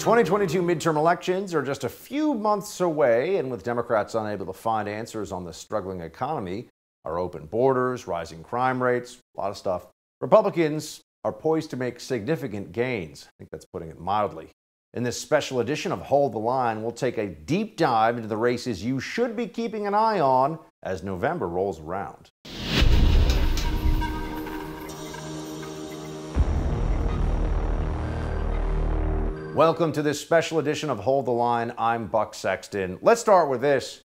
2022 midterm elections are just a few months away, and with Democrats unable to find answers on the struggling economy, our open borders, rising crime rates, a lot of stuff, Republicans are poised to make significant gains. I think that's putting it mildly. In this special edition of Hold the Line, we'll take a deep dive into the races you should be keeping an eye on as November rolls around. Welcome to this special edition of Hold the Line. I'm Buck Sexton. Let's start with this.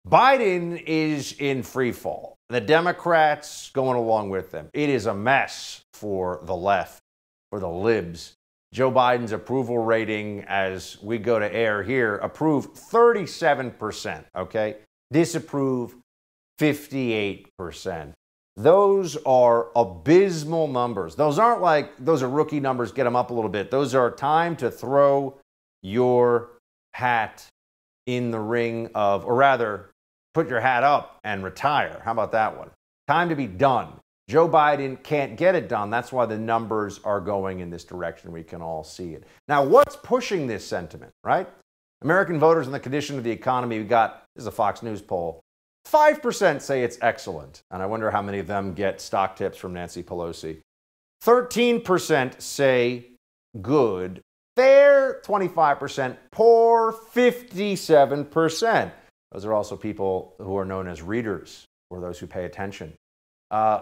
Biden is in free fall. The Democrats going along with them. It is a mess for the left, for the libs. Joe Biden's approval rating as we go to air here, approve 37%, okay? Disapprove 58%. Those are abysmal numbers. Those aren't like, those are rookie numbers, get them up a little bit. Those are time to throw your hat in the ring of, or rather, put your hat up and retire. How about that one? Time to be done. Joe Biden can't get it done. That's why the numbers are going in this direction. We can all see it. Now, what's pushing this sentiment, right? American voters on the condition of the economy, we got, this is a Fox News poll, 5% say it's excellent, and I wonder how many of them get stock tips from Nancy Pelosi. 13% say good, fair, 25%, poor, 57%. Those are also people who are known as readers, or those who pay attention.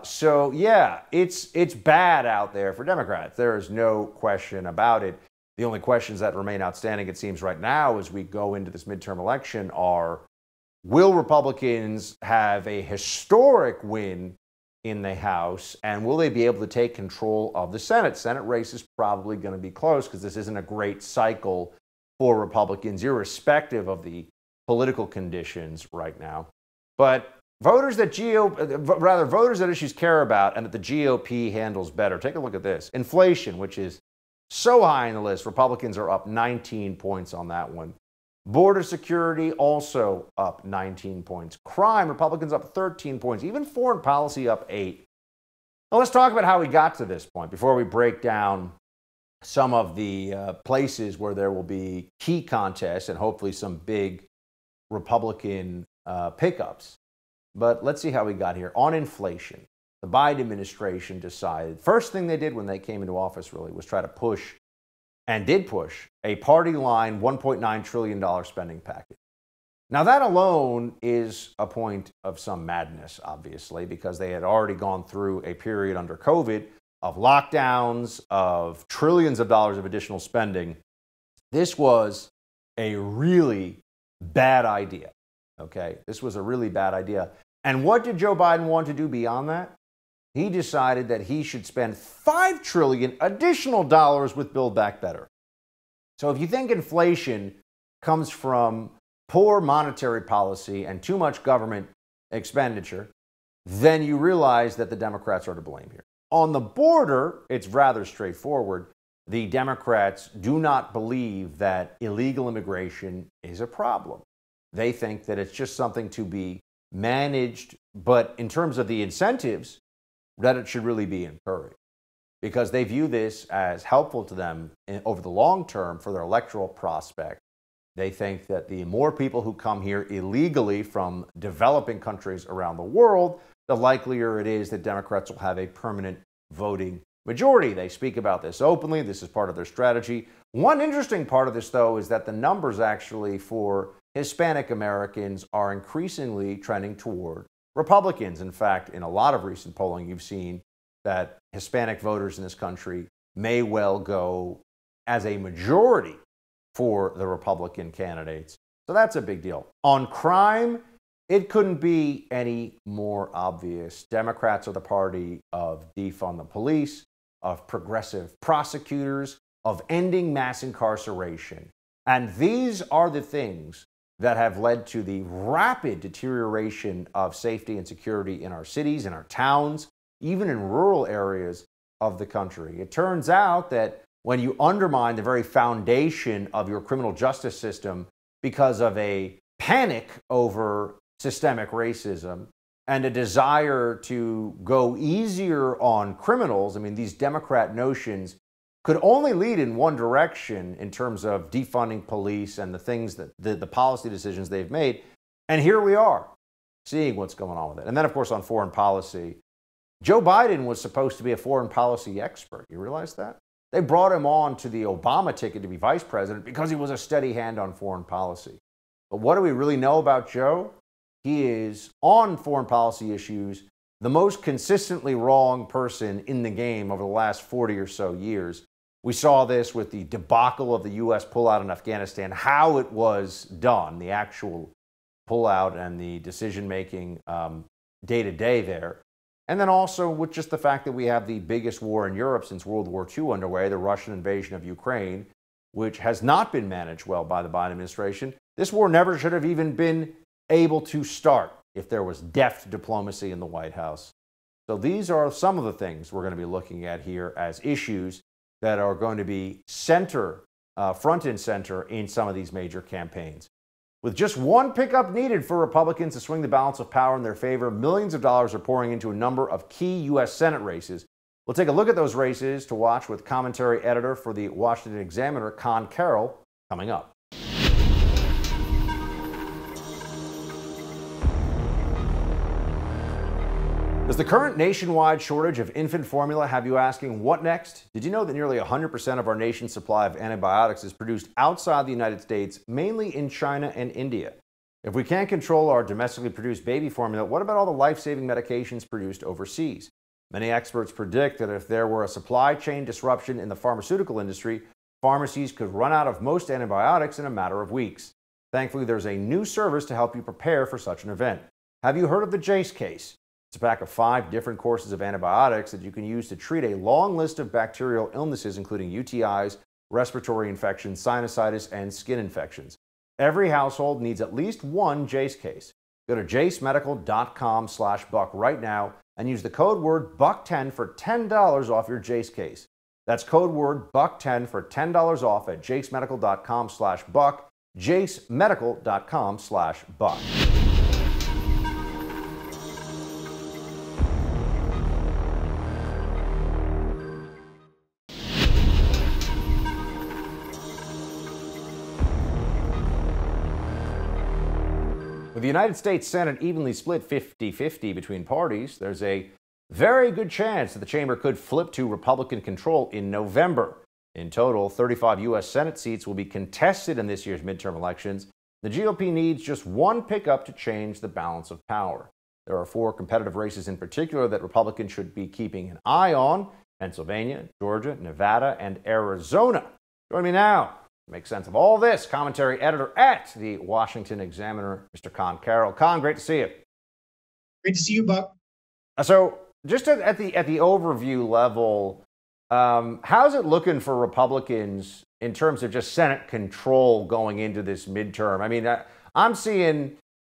So yeah, it's bad out there for Democrats. There is no question about it. The only questions that remain outstanding, it seems right now, as we go into this midterm election are, will Republicans have a historic win in the House, and will they be able to take control of the Senate? Senate race is probably going to be close because this isn't a great cycle for Republicans, irrespective of the political conditions right now. But voters that issues care about and that the GOP handles better. Take a look at this. Inflation, which is so high on the list. Republicans are up 19 points on that one. Border security also up 19 points. Crime, Republicans up 13 points. Even foreign policy up 8. Now let's talk about how we got to this point before we break down some of the places where there will be key contests and hopefully some big Republican pickups. But let's see how we got here. On inflation, the Biden administration decided, first thing they did when they came into office really was try to push, and did push, a party line $1.9 trillion spending package. Now that alone is a point of some madness, obviously, because they had already gone through a period under COVID of lockdowns, of trillions of dollars of additional spending. This was a really bad idea, okay? This was a really bad idea. And what did Joe Biden want to do beyond that? He decided that he should spend $5 trillion additional dollars with Build Back Better. So if you think inflation comes from poor monetary policy and too much government expenditure, then you realize that the Democrats are to blame here. On the border, it's rather straightforward. The Democrats do not believe that illegal immigration is a problem. They think that it's just something to be managed, but in terms of the incentives, that it should really be encouraged, because they view this as helpful to them over the long term for their electoral prospect. They think that the more people who come here illegally from developing countries around the world, the likelier it is that Democrats will have a permanent voting majority. They speak about this openly. This is part of their strategy. One interesting part of this, though, is that the numbers actually for Hispanic Americans are increasingly trending toward Republicans. In fact, in a lot of recent polling, you've seen that Hispanic voters in this country may well go as a majority for the Republican candidates. So that's a big deal. On crime, it couldn't be any more obvious. Democrats are the party of defund the police, of progressive prosecutors, of ending mass incarceration. And these are the things that have led to the rapid deterioration of safety and security in our cities, in our towns, even in rural areas of the country. It turns out that when you undermine the very foundation of your criminal justice system because of a panic over systemic racism and a desire to go easier on criminals, I mean, these Democrat notions could only lead in one direction in terms of defunding police and the things that the policy decisions they've made. And here we are, seeing what's going on with it. And then, of course, on foreign policy, Joe Biden was supposed to be a foreign policy expert. You realize that? They brought him on to the Obama ticket to be vice president because he was a steady hand on foreign policy. But what do we really know about Joe? He is, on foreign policy issues, the most consistently wrong person in the game over the last 40 or so years. We saw this with the debacle of the U.S. pullout in Afghanistan, how it was done, the actual pullout and the decision-making day-to-day there. And then also with just the fact that we have the biggest war in Europe since World War II underway, the Russian invasion of Ukraine, which has not been managed well by the Biden administration. This war never should have even been able to start if there was deft diplomacy in the White House. So these are some of the things we're going to be looking at here as issues that are going to be front and center in some of these major campaigns. With just one pickup needed for Republicans to swing the balance of power in their favor, millions of dollars are pouring into a number of key U.S. Senate races. We'll take a look at those races to watch with commentary editor for the Washington Examiner, Con Carroll, coming up. Does the current nationwide shortage of infant formula have you asking, what next? Did you know that nearly 100% of our nation's supply of antibiotics is produced outside the United States, mainly in China and India? If we can't control our domestically produced baby formula, what about all the life-saving medications produced overseas? Many experts predict that if there were a supply chain disruption in the pharmaceutical industry, pharmacies could run out of most antibiotics in a matter of weeks. Thankfully, there's a new service to help you prepare for such an event. Have you heard of the Jace case? It's a pack of 5 different courses of antibiotics that you can use to treat a long list of bacterial illnesses, including UTIs, respiratory infections, sinusitis, and skin infections. Every household needs at least one Jace case. Go to jacemedical.com/buck right now and use the code word BUCK10 for $10 off your Jace case. That's code word BUCK10 for $10 off at jacemedical.com/buck, jacemedical.com/buck. With the United States Senate evenly split 50-50 between parties, there's a very good chance that the chamber could flip to Republican control in November. In total, 35 U.S. Senate seats will be contested in this year's midterm elections. The GOP needs just one pickup to change the balance of power. There are 4 competitive races in particular that Republicans should be keeping an eye on: Pennsylvania, Georgia, Nevada, and Arizona. Join me now to make sense of all this, commentary editor at the Washington Examiner, Mr. Con Carroll. Con, great to see you. Great to see you, Buck. So just at the overview level, how's it looking for Republicans in terms of just Senate control going into this midterm? I mean, I'm seeing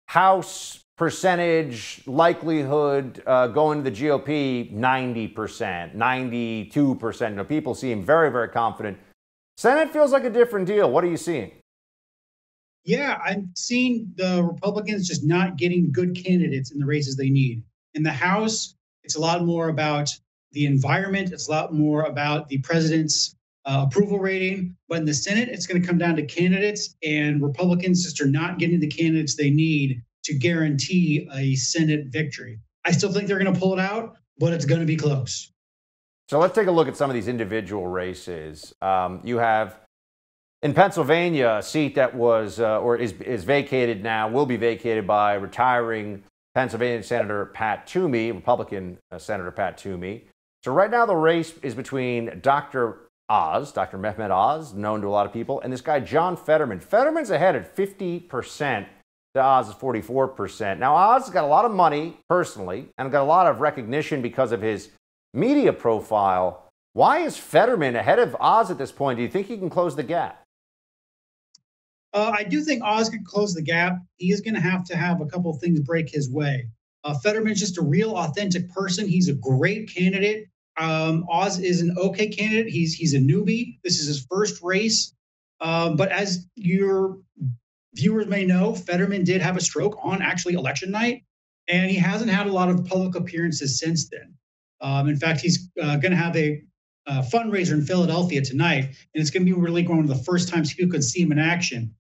House percentage likelihood going to the GOP 90%, 92%. You know, people seem very, very confident. Senate feels like a different deal. What are you seeing? Yeah, I'm seeing the Republicans just not getting good candidates in the races they need. In the House, it's a lot more about the environment. It's a lot more about the president's approval rating. But in the Senate, it's going to come down to candidates, and Republicans just are not getting the candidates they need to guarantee a Senate victory. I still think they're going to pull it out, but it's going to be close. So let's take a look at some of these individual races. You have in Pennsylvania a seat that was is vacated now, will be vacated by retiring Pennsylvania Senator Pat Toomey, Republican Senator Pat Toomey. So right now the race is between Dr. Mehmet Oz, known to a lot of people, and this guy John Fetterman. Fetterman's ahead at 50%. To Oz's 44%. Now Oz has got a lot of money personally and got a lot of recognition because of his media profile. Why is Fetterman ahead of Oz at this point? Do you think he can close the gap? I do think Oz could close the gap. He is going to have a couple of things break his way. Fetterman's just a real authentic person. He's a great candidate. Oz is an okay candidate. He's a newbie. This is his first race. But as your viewers may know, Fetterman did have a stroke on actually election night, and he hasn't had a lot of public appearances since then. In fact, he's going to have a fundraiser in Philadelphia tonight, and it's going to be really one of the first times people could see him in action.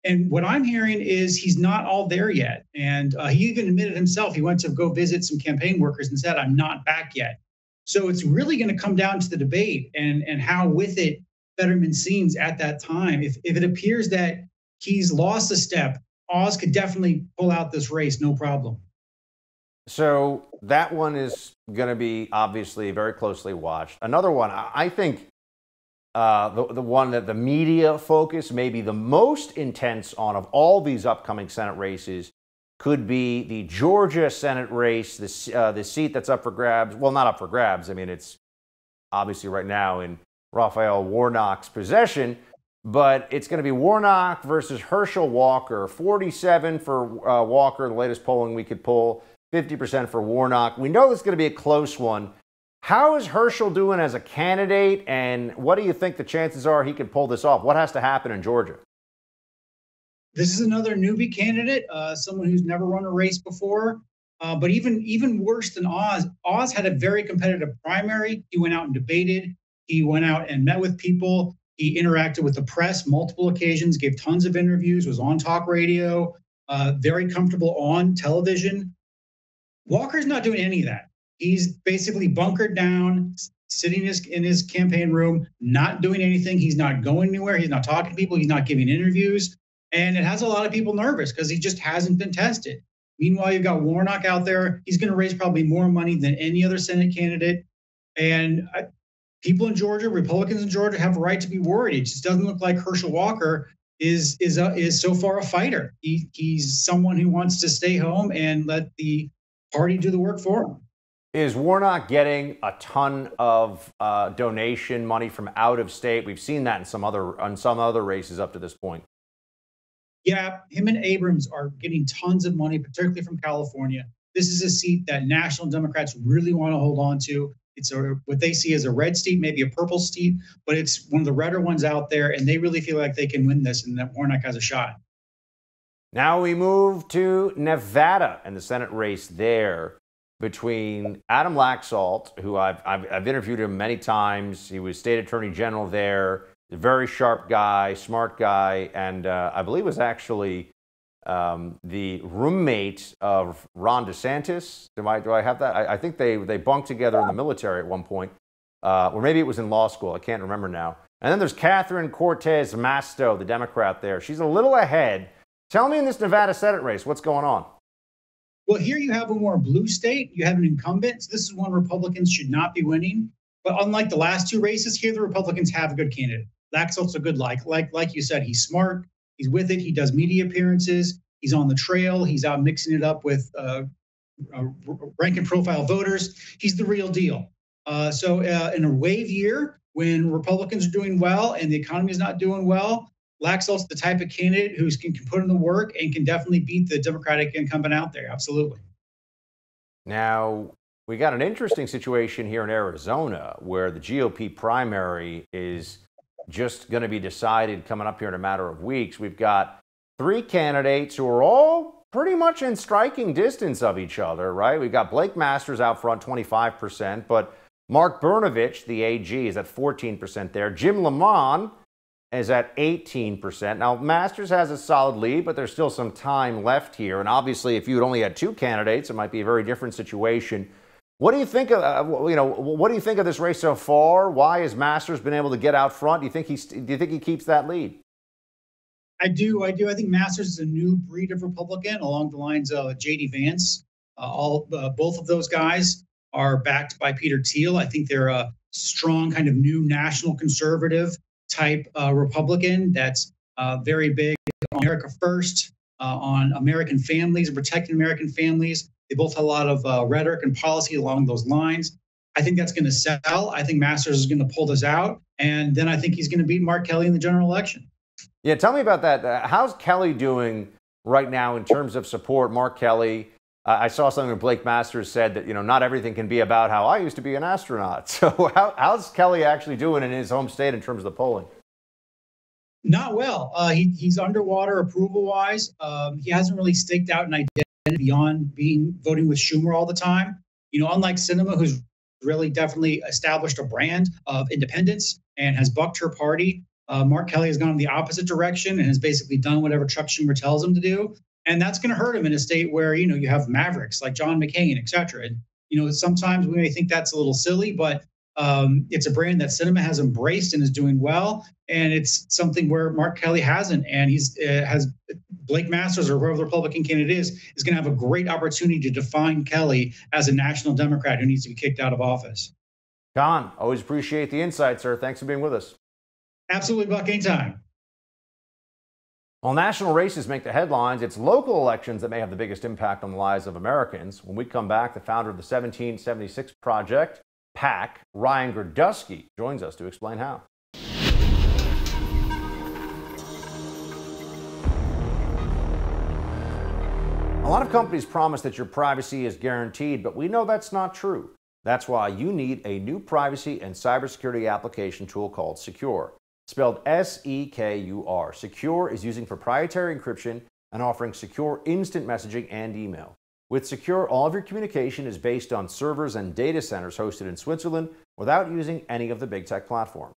And what I'm hearing is he's not all there yet. And he even admitted himself he went to go visit some campaign workers and said, "I'm not back yet." So it's really going to come down to the debate and how with it Fetterman seems at that time. If it appears that he's lost a step, Oz could definitely pull out this race, no problem. So that one is going to be obviously very closely watched. Another one, I think the one that the media focus may be the most intense on of all these upcoming Senate races could be the Georgia Senate race, the seat that's up for grabs. Well, not up for grabs. I mean, it's obviously right now in Raphael Warnock's possession, but it's going to be Warnock versus Herschel Walker. 47 for Walker, the latest polling we could pull, 50% for Warnock. We know it's going to be a close one. How is Herschel doing as a candidate, and what do you think the chances are he could pull this off? What has to happen in Georgia? This is another newbie candidate, someone who's never run a race before. But even worse than Oz, Oz had a very competitive primary. He went out and debated. He went out and met with people. He interacted with the press multiple occasions, gave tons of interviews, was on talk radio, very comfortable on television. Walker's not doing any of that. He's basically bunkered down, sitting in his campaign room, not doing anything. He's not going anywhere. He's not talking to people. He's not giving interviews. And it has a lot of people nervous because he just hasn't been tested. Meanwhile, you've got Warnock out there. He's going to raise probably more money than any other Senate candidate. And people in Georgia, Republicans in Georgia, have a right to be worried. It just doesn't look like Herschel Walker is so far a fighter. He's someone who wants to stay home and let the party do the work for him. Is Warnock getting a ton of donation money from out of state? We've seen that in some other races up to this point. Yeah, him and Abrams are getting tons of money, particularly from California. This is a seat that national Democrats really want to hold on to. It's what they see as a red seat, maybe a purple seat, but it's one of the redder ones out there, and they really feel like they can win this and that Warnock has a shot. Now we move to Nevada and the Senate race there between Adam Laxalt, who I've interviewed him many times. He was state attorney general there. A very sharp guy, smart guy, and I believe was actually the roommate of Ron DeSantis. Do I have that? I think they bunked together in the military at one point, or maybe it was in law school. I can't remember now. And then there's Catherine Cortez Masto, the Democrat there. She's a little ahead. Tell me in this Nevada Senate race, what's going on? Well, here you have a more blue state. You have an incumbent. So this is one Republicans should not be winning. But unlike the last two races, here the Republicans have a good candidate. Laxalt's a good like you said, he's smart. He's with it. He does media appearances. He's on the trail. He's out mixing it up with rank and profile voters. He's the real deal. So in a wave year, when Republicans are doing well and the economy is not doing well, Laxalt's the type of candidate who can put in the work and can definitely beat the Democratic incumbent out there. Absolutely. Now, we got an interesting situation here in Arizona where the GOP primary is just going to be decided coming up here in a matter of weeks. We've got three candidates who are all pretty much in striking distance of each other, right? We've got Blake Masters out front, 25%, but Mark Brnovich, the AG, is at 14% there. Jim Lamont is at 18%. Now, Masters has a solid lead, but there's still some time left here. And obviously, if you had only had two candidates, it might be a very different situation. What do you think of what do you think of this race so far? Why has Masters been able to get out front? Do you think he keeps that lead? I do. I think Masters is a new breed of Republican along the lines of J.D. Vance. Both of those guys are backed by Peter Thiel. I think they're a strong kind of new national conservative type Republican that's very big on America First, on American families, protecting American families. They both have a lot of rhetoric and policy along those lines. I think that's going to sell. I think Masters is going to pull this out. And then I think he's going to beat Mark Kelly in the general election. Yeah, tell me about that. How's Kelly doing right now in terms of support? Mark Kelly, I saw something where Blake Masters said that, not everything can be about how I used to be an astronaut. So how's Kelly actually doing in his home state in terms of the polling? Not well. He's underwater approval-wise. He hasn't really staked out an identity beyond voting with Schumer all the time. Unlike Sinema, who's really definitely established a brand of independence and has bucked her party. Mark Kelly has gone in the opposite direction and has basically done whatever Chuck Schumer tells him to do. And that's going to hurt him in a state where, you have mavericks like John McCain, et cetera. And, sometimes we may think that's a little silly, but it's a brand that cinema has embraced and is doing well. And it's something where Mark Kelly hasn't. And he's has Blake Masters, or whoever the Republican candidate is going to have a great opportunity to define Kelly as a national Democrat who needs to be kicked out of office. Con, always appreciate the insight, sir. Thanks for being with us. Absolutely, Buck, anytime. While national races make the headlines, it's local elections that may have the biggest impact on the lives of Americans. When we come back, the founder of the 1776 Project, PAC, Ryan Gradusky, joins us to explain how. A lot of companies promise that your privacy is guaranteed, but we know that's not true. That's why you need a new privacy and cybersecurity application tool called Secure. Spelled S-E-K-U-R. Secure is using proprietary encryption and offering secure instant messaging and email. With Secure, all of your communication is based on servers and data centers hosted in Switzerland without using any of the big tech platforms.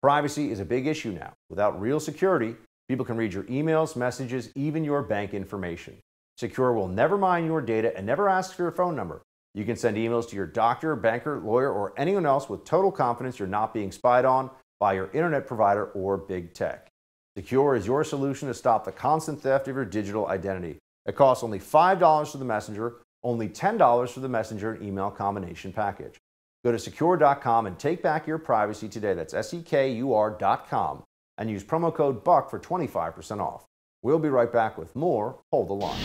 Privacy is a big issue now. Without real security, people can read your emails, messages, even your bank information. Secure will never mine your data and never ask for your phone number. You can send emails to your doctor, banker, lawyer, or anyone else with total confidence you're not being spied on by your internet provider or big tech. Secure is your solution to stop the constant theft of your digital identity. It costs only $5 for the messenger, only $10 for the messenger and email combination package. Go to secure.com and take back your privacy today. That's SEKUR.com and use promo code BUCK for 25% off. We'll be right back with more. Hold the line.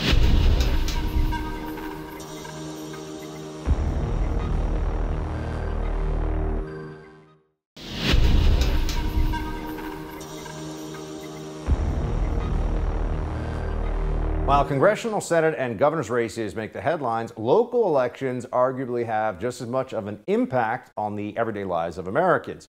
While congressional, Senate, and governor's races make the headlines, local elections arguably have just as much of an impact on the everyday lives of Americans.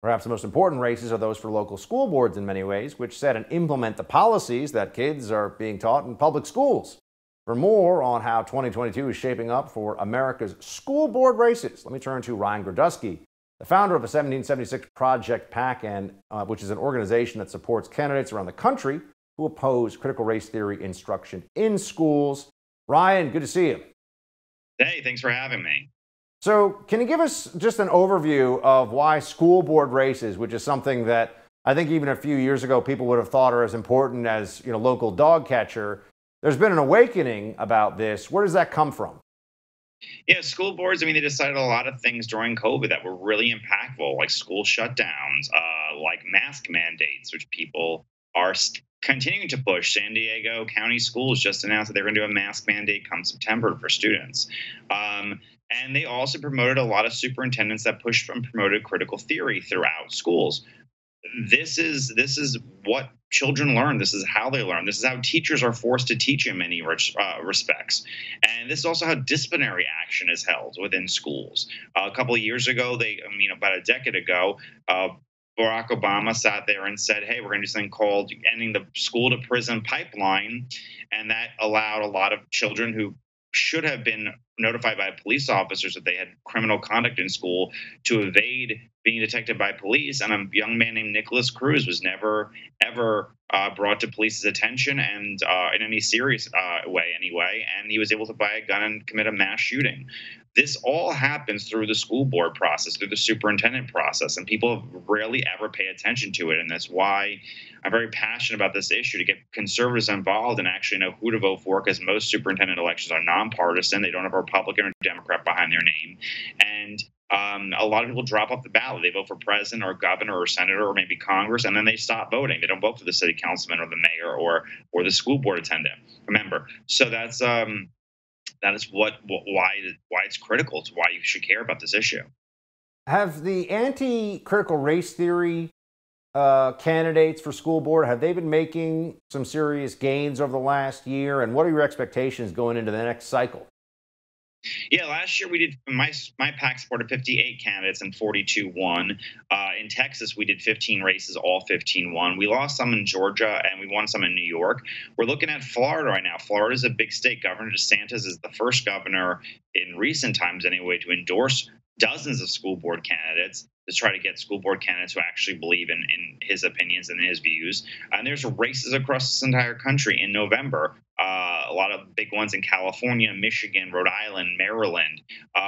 Perhaps the most important races are those for local school boards in many ways, which set and implement the policies that kids are being taught in public schools. For more on how 2022 is shaping up for America's school board races, let me turn to Ryan Gradusky, the founder of the 1776 Project PAC, which is an organization that supports candidates around the country who oppose critical race theory instruction in schools. Ryan, good to see you. Hey, thanks for having me. So can you give us just an overview of why school board races, which is something that I think even a few years ago people would have thought are as important as, local dog catcher. There's been an awakening about this. Where does that come from? Yeah, school boards, they decided a lot of things during COVID that were really impactful, like school shutdowns, like mask mandates, which people are continuing to push. San Diego County Schools just announced that they're going to do a mask mandate come September for students. And they also promoted a lot of superintendents that pushed and promoted critical theory throughout schools. This is what children learn. This is how they learn. This is how teachers are forced to teach in many respects. And this is also how disciplinary action is held within schools. A couple of years ago, about a decade ago, Barack Obama sat there and said, hey, we're going to do something called ending the school to prison pipeline. And that allowed a lot of children who should have been notified by police officers that they had criminal conduct in school to evade being detected by police. And a young man named Nicholas Cruz was never, ever brought to police's attention and in any serious way anyway. And he was able to buy a gun and commit a mass shooting. This all happens through the school board process, through the superintendent process, and people rarely ever pay attention to it. And that's why I'm very passionate about this issue, to get conservatives involved and actually know who to vote for, because most superintendent elections are nonpartisan. They don't have a Republican or Democrat behind their name. And a lot of people drop off the ballot. They vote for president or governor or senator or maybe Congress, and then they stop voting. They don't vote for the city councilman or the mayor or the school board attendant member. So that is why it's critical. It's why you should care about this issue. Have the anti-critical race theory candidates for school board, have they been making some serious gains over the last year? And what are your expectations going into the next cycle? Yeah, last year we did, my PAC supported 58 candidates and 42 won. In Texas, we did 15 races, all 15 won. We lost some in Georgia and we won some in New York. We're looking at Florida right now. Florida is a big state. Governor DeSantis is the first governor in recent times anyway to endorse dozens of school board candidates to try to get school board candidates who actually believe in his opinions and his views. And there's races across this entire country in November. A lot of big ones in California, Michigan, Rhode Island, Maryland.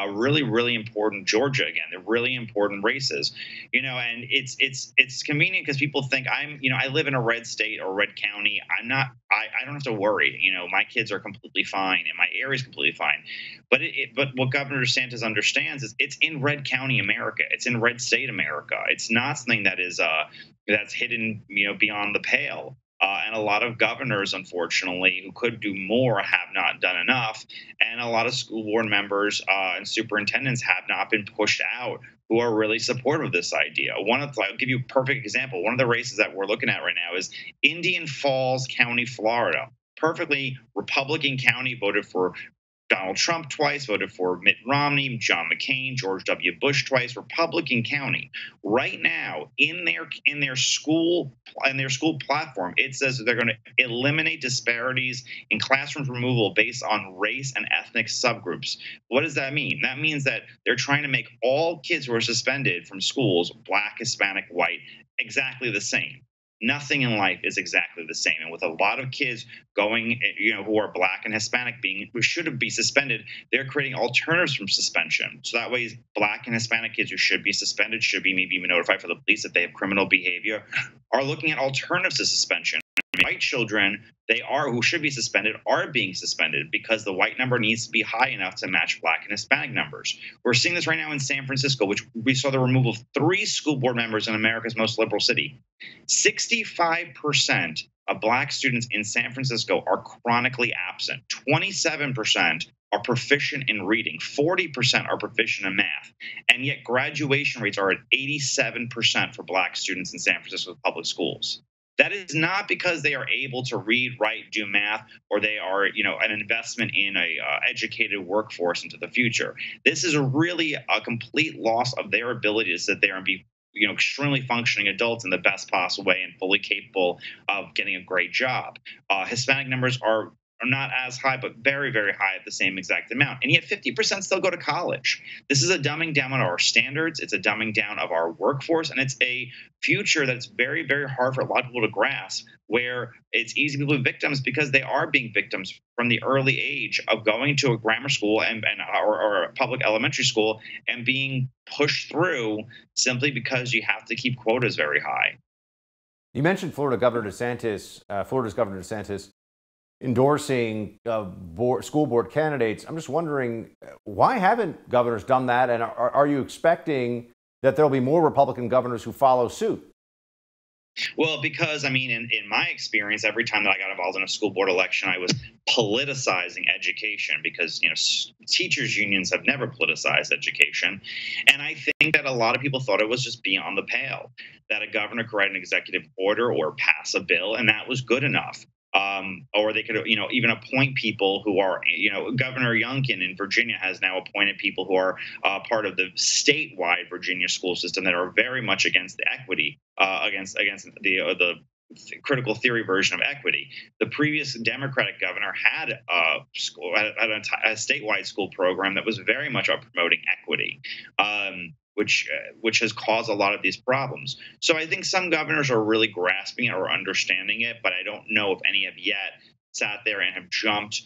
Really, really important. Georgia again. They're really important races. And it's convenient because people think I live in a red state or red county. I don't have to worry. My kids are completely fine and my area is completely fine. But what Governor DeSantis understands is it's in red county America. It's in red state America. It's not something that is that's hidden beyond the pale. And a lot of governors, unfortunately, who could do more, have not done enough. And a lot of school board members and superintendents have not been pushed out who are really supportive of this idea. I'll give you a perfect example. One of the races that we're looking at right now is Indian Falls County, Florida. Perfectly Republican county, voted for Donald Trump twice, voted for Mitt Romney, John McCain, George W. Bush twice. Republican county. Right now, in their school platform, it says that they're going to eliminate disparities in classroom removal based on race and ethnic subgroups. What does that mean? That means that they're trying to make all kids who are suspended from schools, Black, Hispanic, white, exactly the same. Nothing in life is exactly the same. And with a lot of kids going, who are Black and Hispanic who should be suspended, they're creating alternatives from suspension. So that way, Black and Hispanic kids who should be suspended, should be maybe even notified for the police if they have criminal behavior, are looking at alternatives to suspension. White children, who should be suspended, are being suspended because the white number needs to be high enough to match Black and Hispanic numbers. We're seeing this right now in San Francisco, which we saw the removal of 3 school board members in America's most liberal city. 65% of Black students in San Francisco are chronically absent. 27% are proficient in reading. 40% are proficient in math. And yet graduation rates are at 87% for Black students in San Francisco public schools. That is not because they are able to read, write, do math, or they are, an investment in a educated workforce into the future. This is really a complete loss of their ability to sit there and be, extremely functioning adults in the best possible way and fully capable of getting a great job. Hispanic numbers are not as high, but very, very high at the same exact amount. And yet 50% still go to college. This is a dumbing down of our standards. It's a dumbing down of our workforce. And it's a future that's very, very hard for a lot of people to grasp, where it's easy to be victims because they are being victims from the early age of going to a grammar school or a public elementary school and being pushed through simply because you have to keep quotas very high. You mentioned Florida's Governor DeSantis endorsing school board candidates. I'm just wondering, why haven't governors done that? And are you expecting that there'll be more Republican governors who follow suit? Well, because, in my experience, every time that I got involved in a school board election, I was politicizing education because, teachers' unions have never politicized education. And I think that a lot of people thought it was just beyond the pale, that a governor could write an executive order or pass a bill, and that was good enough. Or they could, even appoint people who are, Governor Youngkin in Virginia has now appointed people who are part of the statewide Virginia school system that are very much against the equity, against the critical theory version of equity. The previous Democratic governor had a statewide school program that was very much about promoting equity. Which has caused a lot of these problems. So I think some governors are really grasping it or understanding it, but I don't know if any have yet sat there and have jumped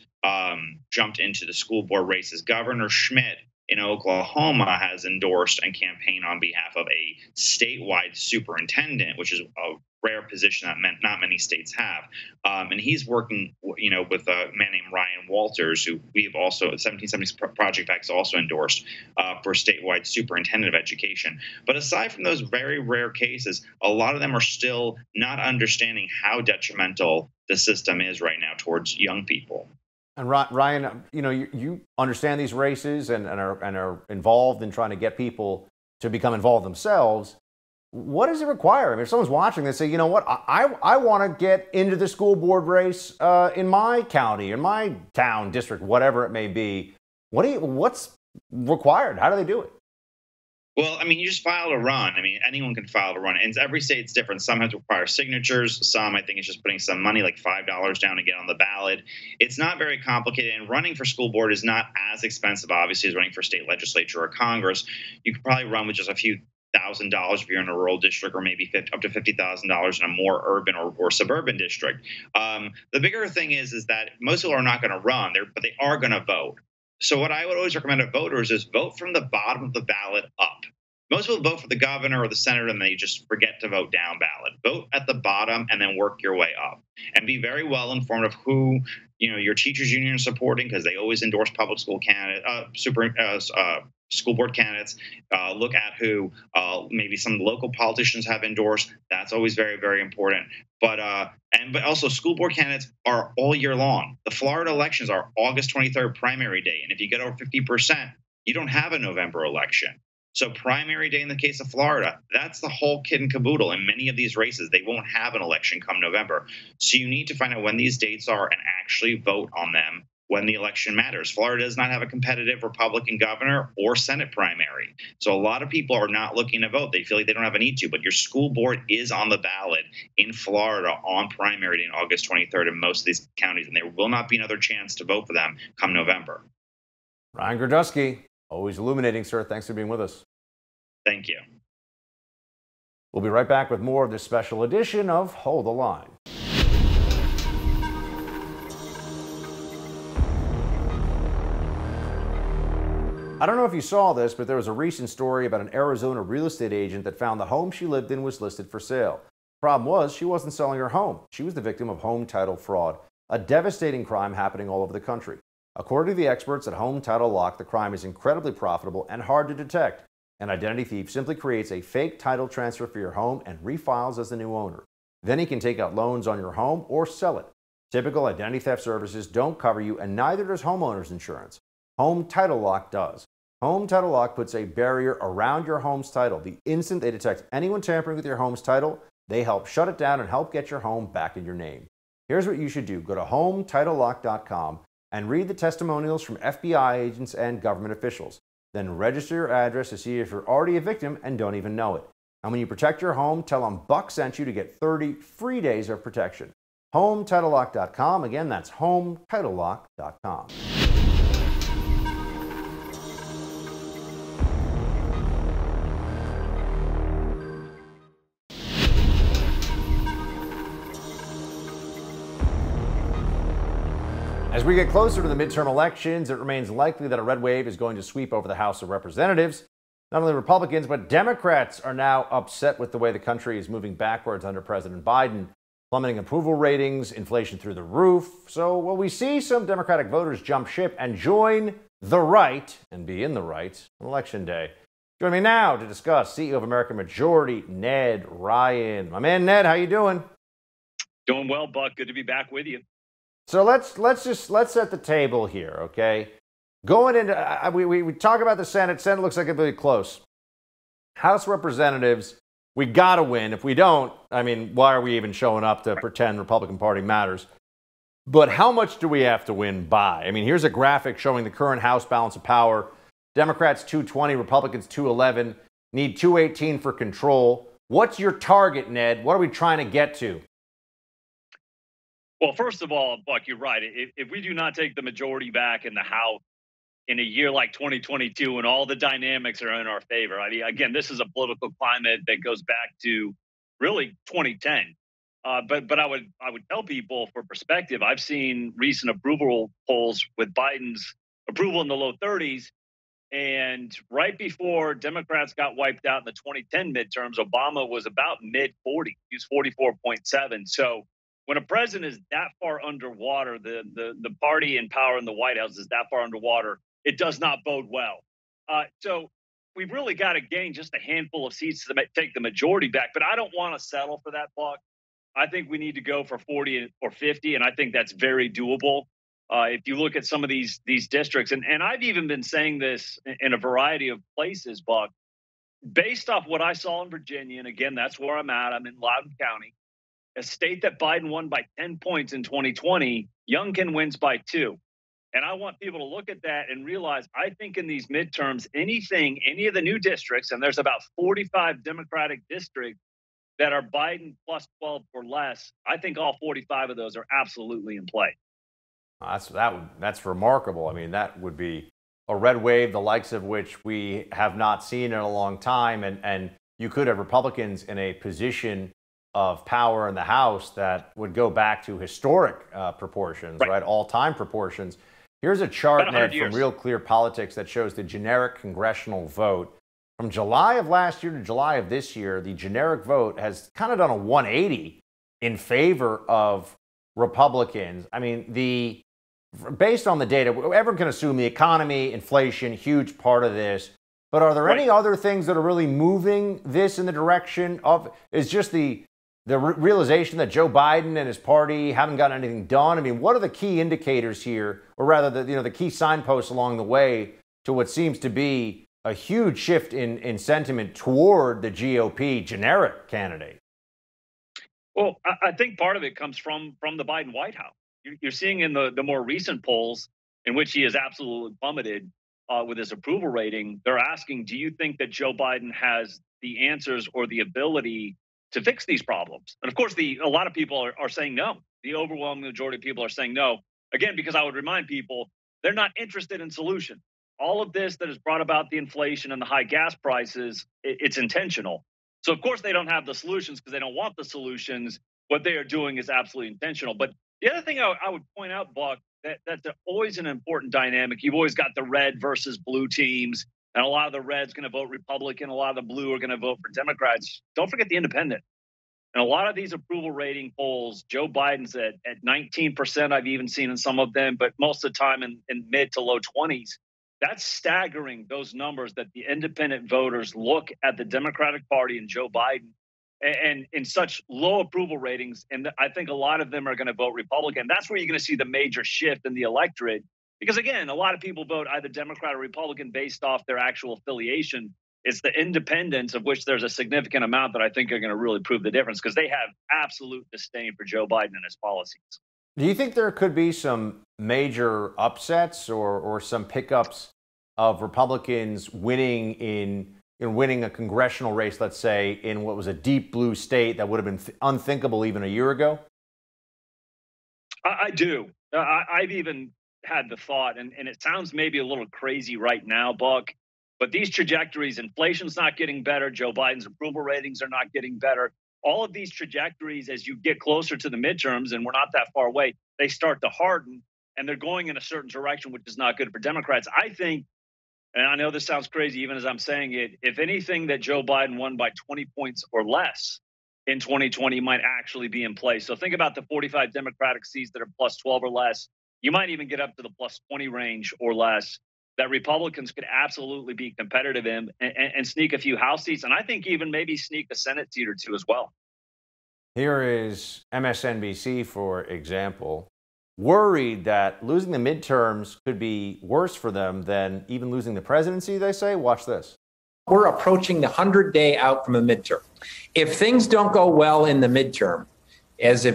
into the school board races. Governor Schmidt in Oklahoma has endorsed and campaigned on behalf of a statewide superintendent, which is a rare position that not many states have. And he's working, with a man named Ryan Walters, who we've also, 1770s Project PAC has also endorsed for statewide superintendent of education. But aside from those very rare cases, a lot of them are still not understanding how detrimental the system is right now towards young people. And Ryan, you understand these races and are involved in trying to get people to become involved themselves. What does it require? If someone's watching this, say, you know what, I want to get into the school board race in my county, in my town, district, whatever it may be. What's required? How do they do it? Well, I mean, you just file a run. I mean, anyone can file a run, and every state's different. Some have to require signatures. Some, I think, it's just putting some money, like $5 down, to get on the ballot. It's not very complicated, and running for school board is not as expensive, obviously, as running for state legislature or Congress. You could probably run with just a few $1,000 if you're in a rural district, or maybe up to $50,000 in a more urban or suburban district. The bigger thing is that most people are not going to run there, but they are going to vote. So what I would always recommend to voters is vote from the bottom of the ballot up. Most people vote for the governor or the senator and they just forget to vote down ballot. Vote at the bottom and then work your way up. And be very well informed of who your teachers union is supporting, because they always endorse public school candidate, school board candidates. Look at who maybe some local politicians have endorsed. That's always very, very important. But also, school board candidates are all year long. The Florida elections are August 23rd, primary day, and if you get over 50%, you don't have a November election. So primary day in the case of Florida, that's the whole kit and caboodle. In many of these races, they won't have an election come November. So you need to find out when these dates are and actually vote on them when the election matters. Florida does not have a competitive Republican governor or Senate primary. So a lot of people are not looking to vote. They feel like they don't have a need to, but your school board is on the ballot in Florida on primary day on August 23rd in most of these counties, and there will not be another chance to vote for them come November. Ryan Grodusky, always illuminating, sir. Thanks for being with us. Thank you. We'll be right back with more of this special edition of Hold the Line. I don't know if you saw this, but there was a recent story about an Arizona real estate agent that found the home she lived in was listed for sale. The problem was she wasn't selling her home. She was the victim of home title fraud, a devastating crime happening all over the country. According to the experts at Home Title Lock, the crime is incredibly profitable and hard to detect. An identity thief simply creates a fake title transfer for your home and refiles as the new owner. Then he can take out loans on your home or sell it. Typical identity theft services don't cover you, and neither does homeowners insurance. Home Title Lock does. Home Title Lock puts a barrier around your home's title. The instant they detect anyone tampering with your home's title, they help shut it down and help get your home back in your name. Here's what you should do. Go to HomeTitleLock.com and read the testimonials from FBI agents and government officials. Then register your address to see if you're already a victim and don't even know it. And when you protect your home, tell them Buck sent you to get 30 free days of protection. HomeTitleLock.com. Again, that's HomeTitleLock.com. As we get closer to the midterm elections, it remains likely that a red wave is going to sweep over the House of Representatives. Not only Republicans, but Democrats are now upset with the way the country is moving backwards under President Biden, plummeting approval ratings, inflation through the roof. So will we see some Democratic voters jump ship and join the right and be in the right on Election Day? Join me now to discuss CEO of American Majority, Ned Ryan. My man, Ned, how you doing? Doing well, Buck. Good to be back with you. So let's set the table here, okay? Going into we talk about the Senate. Senate looks like it'll be close. House Representatives, we gotta win. If we don't, I mean, why are we even showing up to pretend Republican Party matters? But how much do we have to win by? I mean, here's a graphic showing the current House balance of power. Democrats 220, Republicans 211. Need 218 for control. What's your target, Ned? What are we trying to get to? Well, first of all, Buck, you're right. If we do not take the majority back in the House in a year like 2022 and all the dynamics are in our favor, I mean, again, this is a political climate that goes back to really 2010. But I would tell people for perspective, I've seen recent approval polls with Biden's approval in the low 30s. And right before Democrats got wiped out in the 2010 midterms, Obama was about mid 40. He was 44.7. So when a president is that far underwater, the party in power in the White House is that far underwater, it does not bode well. So we've really got to gain just a handful of seats to take the majority back. But I don't want to settle for that, Buck. I think we need to go for 40 or 50, and I think that's very doable. If you look at some of these districts, and I've even been saying this in a variety of places, Buck, based off what I saw in Virginia, and again, that's where I'm at. I'm in Loudoun County. A state that Biden won by 10 points in 2020, Youngkin wins by 2. And I want people to look at that and realize, I think in these midterms, any of the new districts, and there's about 45 Democratic districts that are Biden plus 12 or less, I think all 45 of those are absolutely in play. That's remarkable. I mean, that would be a red wave, the likes of which we have not seen in a long time. And you could have Republicans in a position of power in the House that would go back to historic proportions, right? All-time proportions. Here's a chart, Ned, from Real Clear Politics that shows the generic congressional vote. From July of last year to July of this year, the generic vote has kind of done a 180 in favor of Republicans. I mean, based on the data, everyone can assume the economy, inflation, huge part of this. But are there any other things that are really moving this in the direction of, is just the realization that Joe Biden and his party haven't gotten anything done? I mean, what are the key indicators here, or rather the key signposts along the way to what seems to be a huge shift in sentiment toward the GOP generic candidate? Well, I think part of it comes from the Biden White House. You're seeing in the more recent polls in which he has absolutely plummeted with his approval rating, they're asking, do you think that Joe Biden has the answers or the ability to fix these problems? And of course, a lot of people are saying no. The overwhelming majority of people are saying no. Again, because I would remind people, they're not interested in solutions. All of this that has brought about the inflation and the high gas prices, it's intentional. So of course they don't have the solutions because they don't want the solutions. What they are doing is absolutely intentional. But the other thing I would point out, Buck, that's always an important dynamic. You've always got the red versus blue teams, and a lot of the red's going to vote Republican, a lot of the blue are going to vote for Democrats. Don't forget the independent. And a lot of these approval rating polls, Joe Biden's at 19%, I've even seen in some of them, but most of the time in mid to low 20s. That's staggering, those numbers that the independent voters look at the Democratic Party and Joe Biden and in such low approval ratings. And I think a lot of them are going to vote Republican. That's where you're going to see the major shift in the electorate. Because again, a lot of people vote either Democrat or Republican based off their actual affiliation. It's the independents, of which there's a significant amount, that I think are going to really prove the difference because they have absolute disdain for Joe Biden and his policies. Do you think there could be some major upsets or some pickups of Republicans winning winning a congressional race, let's say, in what was a deep blue state that would have been unthinkable even a year ago? I do. I've even had the thought, and it sounds maybe a little crazy right now, Buck, but these trajectories, inflation's not getting better. Joe Biden's approval ratings are not getting better. All of these trajectories, as you get closer to the midterms, and we're not that far away, they start to harden, and they're going in a certain direction, which is not good for Democrats. I think, and I know this sounds crazy even as I'm saying it, if anything, that Joe Biden won by 20 points or less in 2020 might actually be in place. So think about the 45 Democratic seats that are plus 12 or less. You might even get up to the plus 20 range or less, that Republicans could absolutely be competitive in and sneak a few House seats. And I think even maybe sneak a Senate seat or two as well. Here is MSNBC, for example, worried that losing the midterms could be worse for them than even losing the presidency, they say. Watch this. We're approaching the 100-day out from a midterm. If things don't go well in the midterm,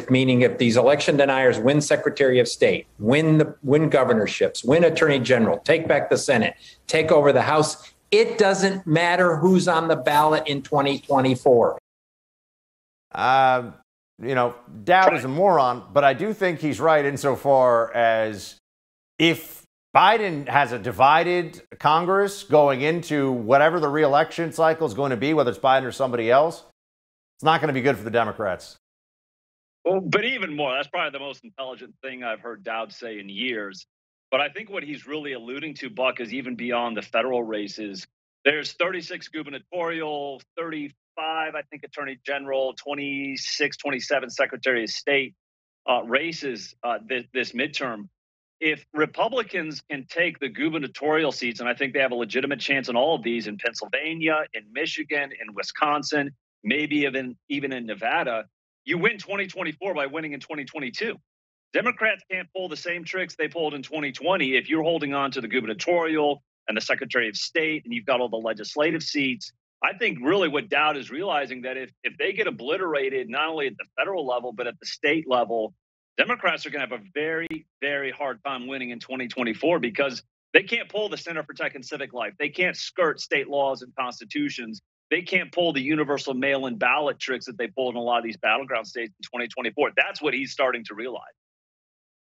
meaning if these election deniers win Secretary of State, win governorships, win Attorney General, take back the Senate, take over the House, it doesn't matter who's on the ballot in 2024. Dowd is a moron, but I do think he's right insofar as if Biden has a divided Congress going into whatever the re-election cycle is going to be, whether it's Biden or somebody else, it's not going to be good for the Democrats. Well, but even more, that's probably the most intelligent thing I've heard Dowd say in years. But I think what he's really alluding to, Buck, is even beyond the federal races. There's 36 gubernatorial, 35, I think, Attorney General, 26, 27 Secretary of State races this midterm. If Republicans can take the gubernatorial seats, and I think they have a legitimate chance in all of these, in Pennsylvania, in Michigan, in Wisconsin, maybe even in Nevada, you win 2024 by winning in 2022. Democrats can't pull the same tricks they pulled in 2020 if you're holding on to the gubernatorial and the Secretary of State and you've got all the legislative seats. I think really what Dowd is realizing that if they get obliterated not only at the federal level but at the state level, Democrats are going to have a very, very hard time winning in 2024 because they can't pull the Center for Tech and Civic Life. They can't skirt state laws and constitutions. They can't pull the universal mail-in ballot tricks that they pulled in a lot of these battleground states in 2024. That's what he's starting to realize.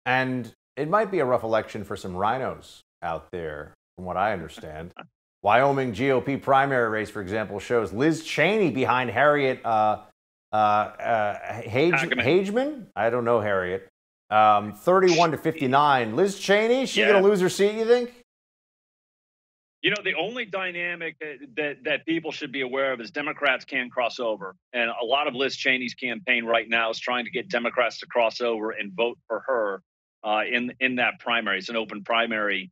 And it might be a rough election for some rhinos out there, from what I understand. Wyoming GOP primary race, for example, shows Liz Cheney behind Harriet Hageman. I don't know Harriet. 31 to 59. Liz Cheney, she going to lose her seat, you think? You know, the only dynamic that people should be aware of is Democrats can cross over. And a lot of Liz Cheney's campaign right now is trying to get Democrats to cross over and vote for her in that primary. It's an open primary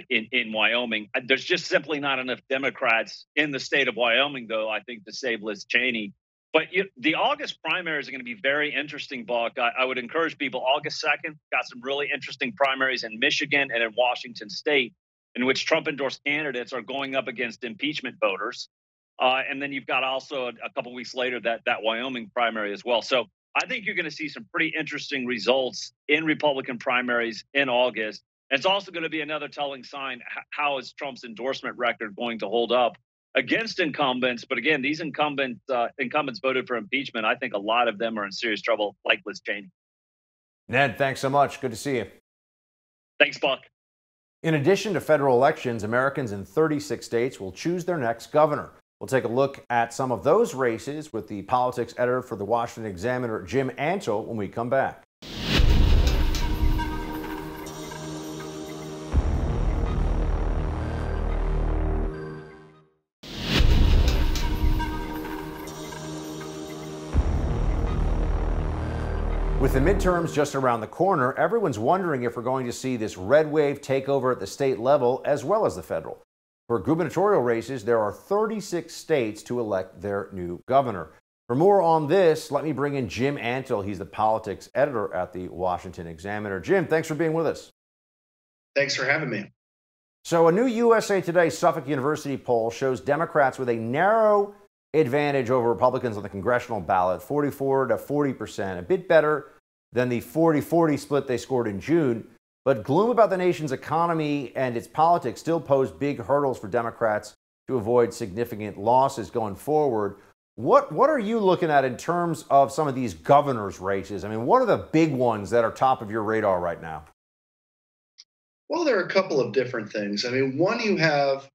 in Wyoming. There's just simply not enough Democrats in the state of Wyoming, though, I think, to save Liz Cheney. But the August primaries are going to be very interesting, Buck. I would encourage people, August 2nd, got some really interesting primaries in Michigan and in Washington State, in which Trump-endorsed candidates are going up against impeachment voters. And then you've got also a couple weeks later that Wyoming primary as well. So I think you're going to see some pretty interesting results in Republican primaries in August. And it's also going to be another telling sign, how is Trump's endorsement record going to hold up against incumbents? But again, these incumbents voted for impeachment. I think a lot of them are in serious trouble, like Liz Cheney. Ned, thanks so much. Good to see you. Thanks, Buck. In addition to federal elections, Americans in 36 states will choose their next governor. We'll take a look at some of those races with the politics editor for the Washington Examiner, Jim Antle, when we come back. With the midterms just around the corner, everyone's wondering if we're going to see this red wave takeover at the state level as well as the federal. For gubernatorial races, there are 36 states to elect their new governor. For more on this, let me bring in Jim Antle. He's the politics editor at the Washington Examiner. Jim, thanks for being with us. Thanks for having me. So a new USA Today Suffolk University poll shows Democrats with a narrow advantage over Republicans on the congressional ballot, 44 to 40%, a bit better than the 40-40 split they scored in June. But gloom about the nation's economy and its politics still pose big hurdles for Democrats to avoid significant losses going forward. What are you looking at in terms of some of these governors' races? I mean, what are the big ones that are top of your radar right now? Well, there are a couple of different things. I mean, one, you have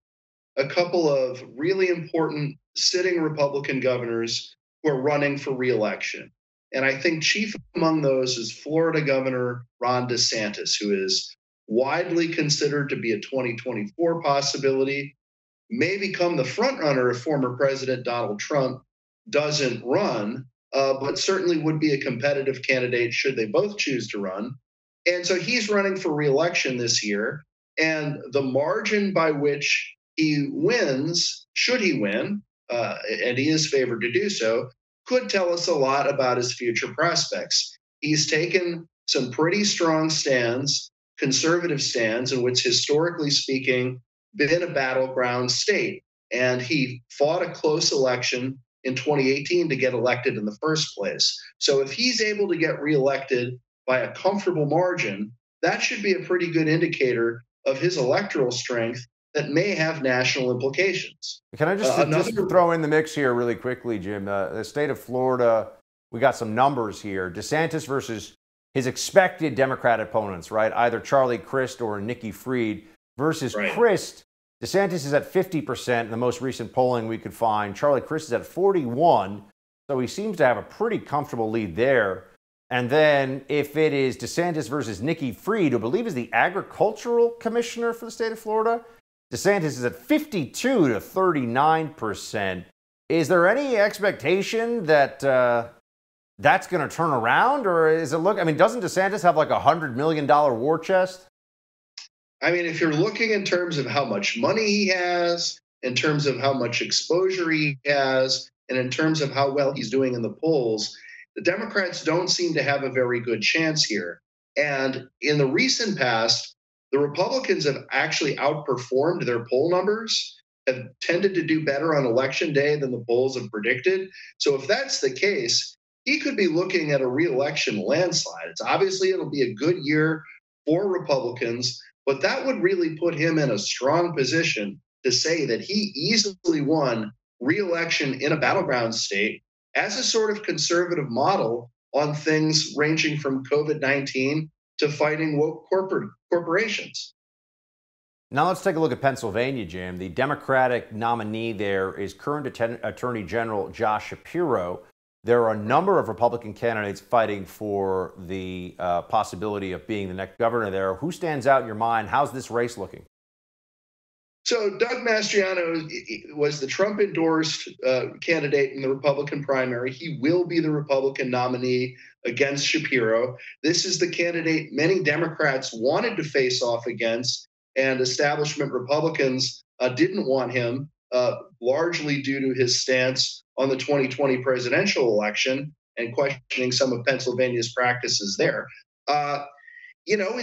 a couple of really important sitting Republican governors who are running for re-election. And I think chief among those is Florida Governor Ron DeSantis, who is widely considered to be a 2024 possibility, may become the frontrunner if former President Donald Trump doesn't run, but certainly would be a competitive candidate should they both choose to run. And so he's running for re-election this year. And the margin by which he wins, should he win, and he is favored to do so, could tell us a lot about his future prospects. He's taken some pretty strong stands, conservative stands, in which, historically speaking, been a battleground state. And he fought a close election in 2018 to get elected in the first place. So if he's able to get reelected by a comfortable margin, that should be a pretty good indicator of his electoral strength that may have national implications. Can I just throw in the mix here really quickly, Jim? The state of Florida, we got some numbers here. DeSantis versus his expected Democrat opponents, right? Either Charlie Crist or Nikki Fried versus Crist. DeSantis is at 50% in the most recent polling we could find. Charlie Crist is at 41%, so he seems to have a pretty comfortable lead there. And then if it is DeSantis versus Nikki Fried, who I believe is the agricultural commissioner for the state of Florida, DeSantis is at 52 to 39%. Is there any expectation that that's going to turn around, or is it doesn't DeSantis have like $100 million war chest? I mean, if you're looking in terms of how much money he has, in terms of how much exposure he has, and in terms of how well he's doing in the polls, the Democrats don't seem to have a very good chance here. And in the recent past, the Republicans have actually outperformed their poll numbers, have tended to do better on election day than the polls have predicted. So if that's the case, he could be looking at a reelection landslide. It's obviously it'll be a good year for Republicans, but that would really put him in a strong position to say that he easily won reelection in a battleground state as a sort of conservative model on things ranging from COVID-19 to fighting woke corporations. Now let's take a look at Pennsylvania, Jim. The Democratic nominee there is current Attorney General Josh Shapiro. There are a number of Republican candidates fighting for the possibility of being the next governor there. Who stands out in your mind? How's this race looking? So Doug Mastriano was the Trump-endorsed candidate in the Republican primary. He will be the Republican nominee against Shapiro. This is the candidate many Democrats wanted to face off against, and establishment Republicans didn't want him, largely due to his stance on the 2020 presidential election and questioning some of Pennsylvania's practices there.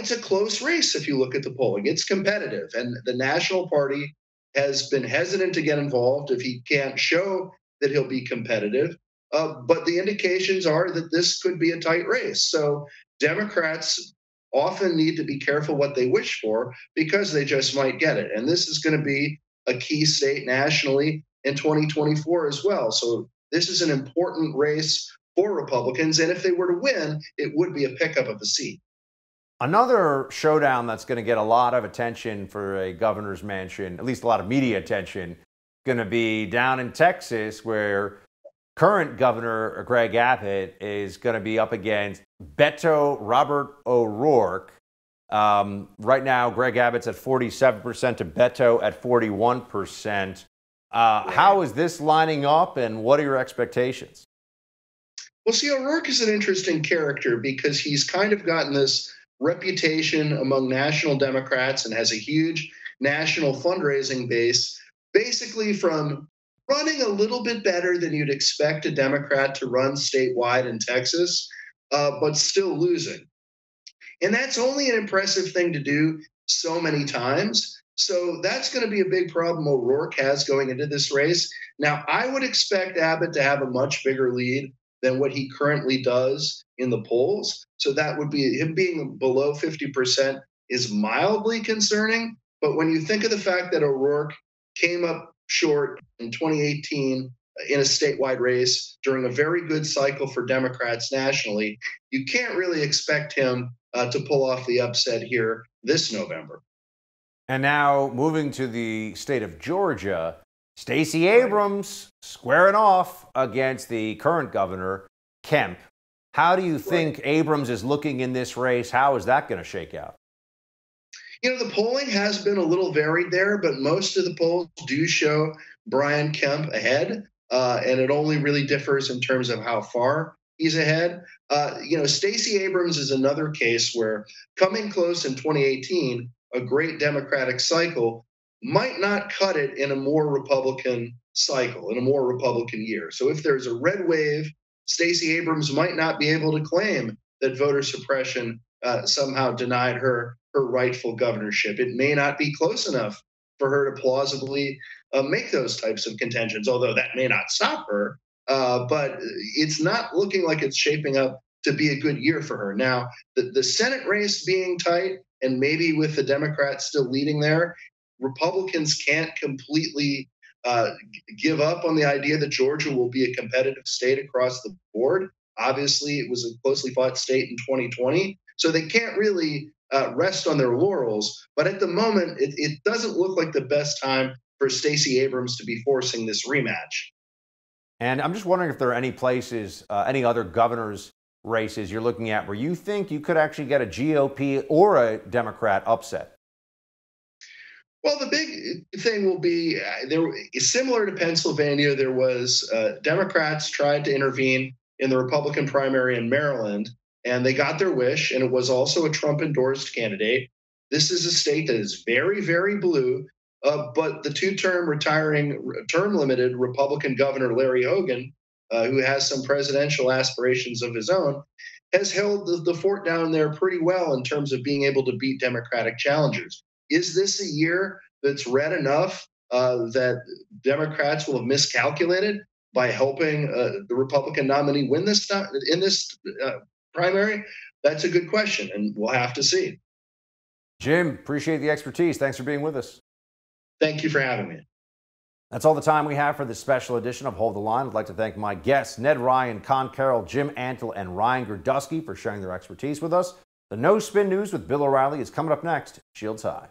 It's a close race if you look at the polling. It's competitive, and the National Party has been hesitant to get involved if he can't show that he'll be competitive. But the indications are that this could be a tight race. So Democrats often need to be careful what they wish for because they just might get it. And this is going to be a key state nationally in 2024 as well. So this is an important race for Republicans. And if they were to win, it would be a pickup of the seat. Another showdown that's going to get a lot of attention for a governor's mansion, at least a lot of media attention, going to be down in Texas, where current Governor Greg Abbott is going to be up against Beto Robert O'Rourke. Right now, Greg Abbott's at 47% to Beto at 41%. How is this lining up, and what are your expectations? Well, see, O'Rourke is an interesting character because he's kind of gotten this reputation among national Democrats and has a huge national fundraising base, basically from running a little bit better than you'd expect a Democrat to run statewide in Texas, but still losing. And that's only an impressive thing to do so many times. So that's going to be a big problem O'Rourke has going into this race. Now, I would expect Abbott to have a much bigger lead than what he currently does in the polls. So that would be him being below 50% is mildly concerning. But when you think of the fact that O'Rourke came up short in 2018 in a statewide race during a very good cycle for Democrats nationally, you can't really expect him to pull off the upset here this November. And now moving to the state of Georgia, Stacey Abrams squaring off against the current governor, Kemp. How do you think Abrams is looking in this race? How is that going to shake out? The polling has been a little varied there, but most of the polls do show Brian Kemp ahead, and it only really differs in terms of how far he's ahead. Stacey Abrams is another case where coming close in 2018, a great Democratic cycle, might not cut it in a more Republican cycle, in a more Republican year. So if there's a red wave, Stacey Abrams might not be able to claim that voter suppression somehow denied her rightful governorship. It may not be close enough for her to plausibly make those types of contentions, although that may not stop her. But it's not looking like it's shaping up to be a good year for her. Now, the Senate race being tight, and maybe with the Democrats still leading there, Republicans can't completely give up on the idea that Georgia will be a competitive state across the board. Obviously, it was a closely fought state in 2020, so they can't really rest on their laurels. But at the moment, it doesn't look like the best time for Stacey Abrams to be forcing this rematch. And I'm just wondering if there are any places, any other governors' races you're looking at where you think you could actually get a GOP or a Democrat upset. Well, the big thing will be similar to Pennsylvania. There was Democrats tried to intervene in the Republican primary in Maryland, and they got their wish, and it was also a Trump-endorsed candidate. This is a state that is very, very blue, but the two-term retiring, term-limited Republican governor Larry Hogan, who has some presidential aspirations of his own, has held the fort down there pretty well in terms of being able to beat Democratic challengers. Is this a year that's red enough that Democrats will have miscalculated? by helping the Republican nominee win this in this primary? That's a good question, and we'll have to see. Jim, appreciate the expertise. Thanks for being with us. Thank you for having me. That's all the time we have for this special edition of Hold the Line. I'd like to thank my guests, Ned Ryan, Con Carroll, Jim Antle, and Ryan Gerdusky for sharing their expertise with us. The No Spin News with Bill O'Reilly is coming up next. Shields high.